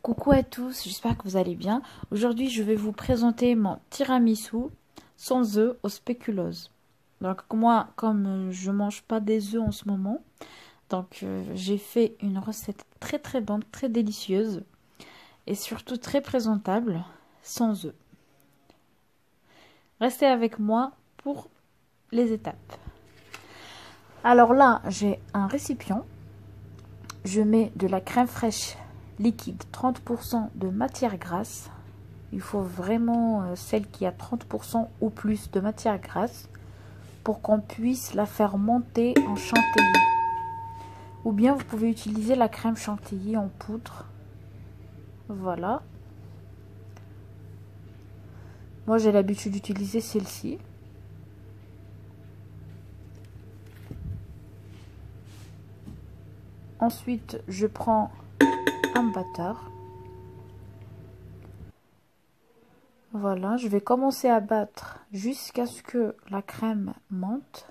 Coucou à tous, j'espère que vous allez bien. Aujourd'hui, je vais vous présenter mon tiramisu sans œufs au spéculoos. Donc moi, comme je mange pas des œufs en ce moment, donc j'ai fait une recette très bonne, très délicieuse et surtout très présentable sans œufs. Restez avec moi pour les étapes. Alors là, j'ai un récipient. Je mets de la crème fraîche liquide, 30% de matière grasse. Il faut vraiment celle qui a 30% ou plus de matière grasse pour qu'on puisse la faire monter en chantilly. Ou bien vous pouvez utiliser la crème chantilly en poudre. Voilà. Moi j'ai l'habitude d'utiliser celle-ci. Ensuite je prends un batteur. Voilà, je vais commencer à battre jusqu'à ce que la crème monte.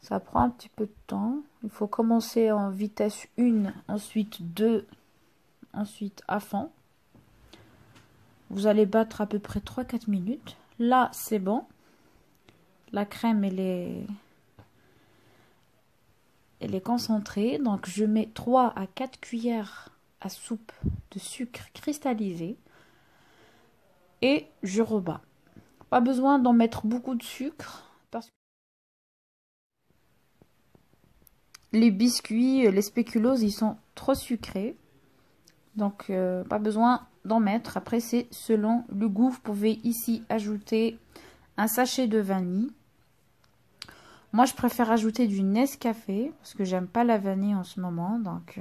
Ça prend un petit peu de temps. Il faut commencer en vitesse 1, ensuite 2, ensuite à fond. Vous allez battre à peu près 3-4 minutes. Là, c'est bon. La crème, elle est concentrée. Donc, je mets 3 à 4 cuillères à soupe de sucre cristallisé. Et je rebats. Pas besoin d'en mettre beaucoup de sucre parce que les biscuits, les spéculoos, ils sont trop sucrés. Donc, pas besoin d'en mettre. Après, c'est selon le goût. Vous pouvez ici ajouter un sachet de vanille. Moi, je préfère ajouter du Nescafé parce que j'aime pas la vanille en ce moment. Donc,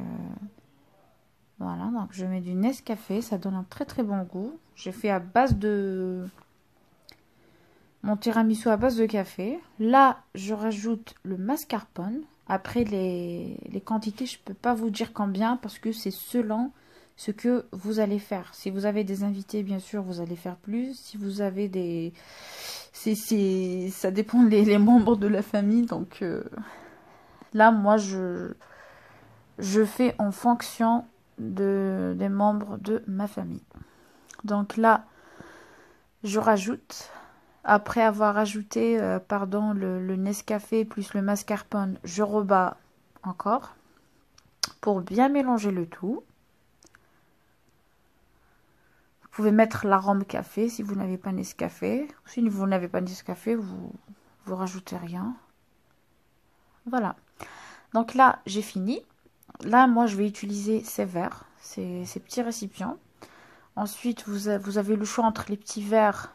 voilà. Donc, je mets du Nescafé. Ça donne un très bon goût. J'ai fait à base de... mon tiramisu à base de café. Là, je rajoute le mascarpone. Après, les quantités, je peux pas vous dire combien parce que c'est selon ce que vous allez faire. Si vous avez des invités, bien sûr, vous allez faire plus. Si vous avez des... ça dépend les membres de la famille. Donc là, moi, je fais en fonction des membres de ma famille. Donc là, je rajoute... Après avoir ajouté le Nescafé plus le mascarpone, je rebats encore pour bien mélanger le tout. Vous pouvez mettre l'arôme café si vous n'avez pas Nescafé. Si vous n'avez pas Nescafé, vous rajoutez rien. Voilà. Donc là, j'ai fini. Là, moi, je vais utiliser ces verres, ces petits récipients. Ensuite, vous avez le choix entre les petits verres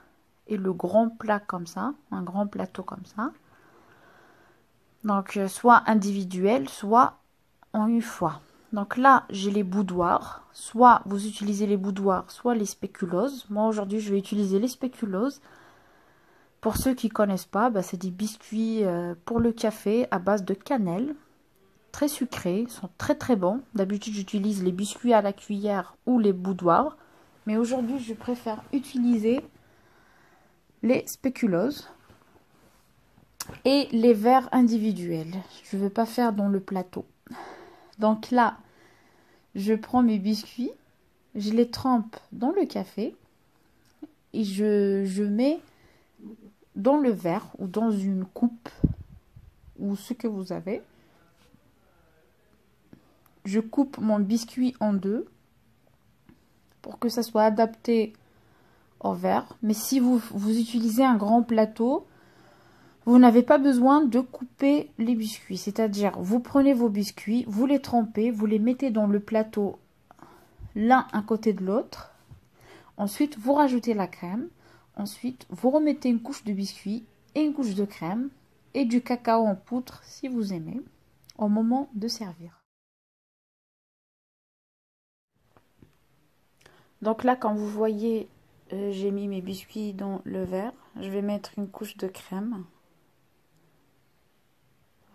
et le grand plat comme ça, un grand plateau comme ça. Donc, soit individuel, soit en une fois. Donc là, j'ai les boudoirs. Soit vous utilisez les boudoirs, soit les spéculoos. Moi, aujourd'hui, je vais utiliser les spéculoos. Pour ceux qui ne connaissent pas, c'est des biscuits pour le café à base de cannelle. Très sucrés, ils sont très bons. D'habitude, j'utilise les biscuits à la cuillère ou les boudoirs. Mais aujourd'hui, je préfère utiliser les spéculoos et les verres individuels. Je ne veux pas faire dans le plateau. Donc là, je prends mes biscuits, je les trempe dans le café et je mets dans le verre ou dans une coupe ou ce que vous avez. Je coupe mon biscuit en deux pour que ça soit adapté au verre. Mais si vous utilisez un grand plateau, vous n'avez pas besoin de couper les biscuits. C'est-à-dire, vous prenez vos biscuits, vous les trempez, vous les mettez dans le plateau l'un à côté de l'autre. Ensuite, vous rajoutez la crème. Ensuite, vous remettez une couche de biscuits et une couche de crème et du cacao en poudre si vous aimez au moment de servir. Donc là, quand vous voyez, j'ai mis mes biscuits dans le verre. Je vais mettre une couche de crème.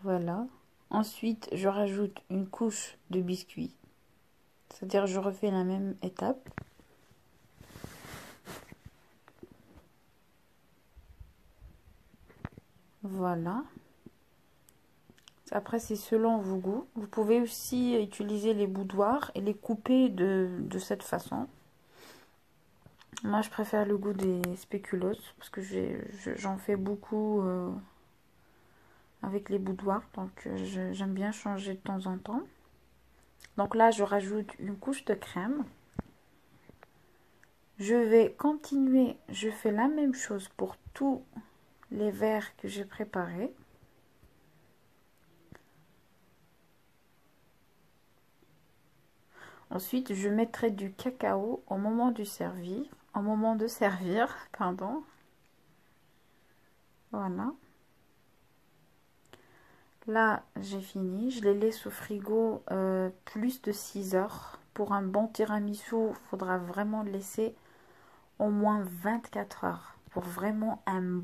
Voilà. Ensuite, je rajoute une couche de biscuits. C'est-à-dire, je refais la même étape. Voilà. Après, c'est selon vos goûts. Vous pouvez aussi utiliser les boudoirs et les couper de cette façon. Moi, je préfère le goût des spéculoos parce que j'en fais beaucoup avec les boudoirs. Donc, j'aime bien changer de temps en temps. Donc là, je rajoute une couche de crème. Je vais continuer. Je fais la même chose pour tous les verres que j'ai préparés. Ensuite, je mettrai du cacao au moment de servir. Pardon. Voilà. Là, j'ai fini. Je les laisse au frigo plus de 6 heures. Pour un bon tiramisu, il faudra vraiment le laisser au moins 24 heures. Pour vraiment un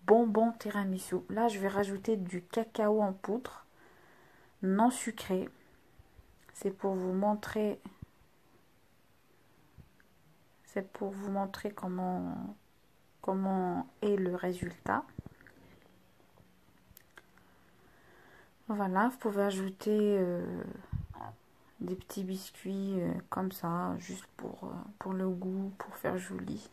bon tiramisu. Là, je vais rajouter du cacao en poudre non sucré. C'est pour vous montrer... C'est pour vous montrer comment est le résultat. Voilà, vous pouvez ajouter des petits biscuits comme ça, juste pour le goût, pour faire joli.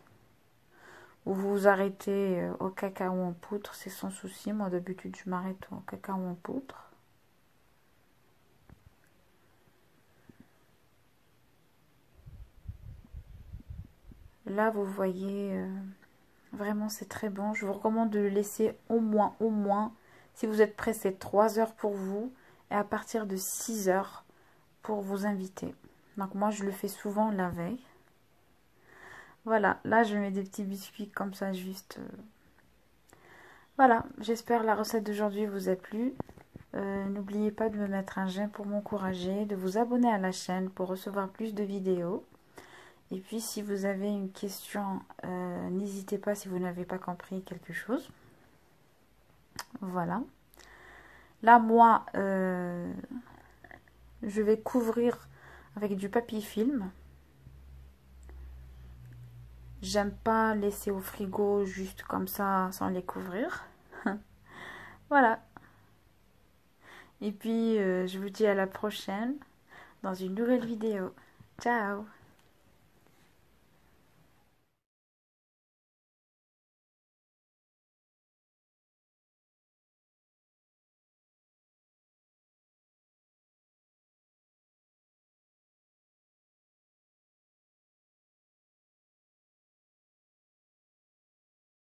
Ou vous vous arrêtez au cacao en poudre, c'est sans souci. Moi d'habitude je m'arrête au cacao en poudre. Là vous voyez, vraiment c'est très bon. Je vous recommande de le laisser au moins, si vous êtes pressé, 3 heures pour vous. Et à partir de 6 heures pour vos invités. Donc moi je le fais souvent la veille. Voilà, là je mets des petits biscuits comme ça juste. Voilà, j'espère la recette d'aujourd'hui vous a plu. N'oubliez pas de me mettre un j'aime pour m'encourager, de vous abonner à la chaîne pour recevoir plus de vidéos. Et puis si vous avez une question, n'hésitez pas si vous n'avez pas compris quelque chose. Voilà. Là moi, je vais couvrir avec du papier film. J'aime pas laisser au frigo juste comme ça sans les couvrir. Voilà. Et puis je vous dis à la prochaine dans une nouvelle vidéo. Ciao!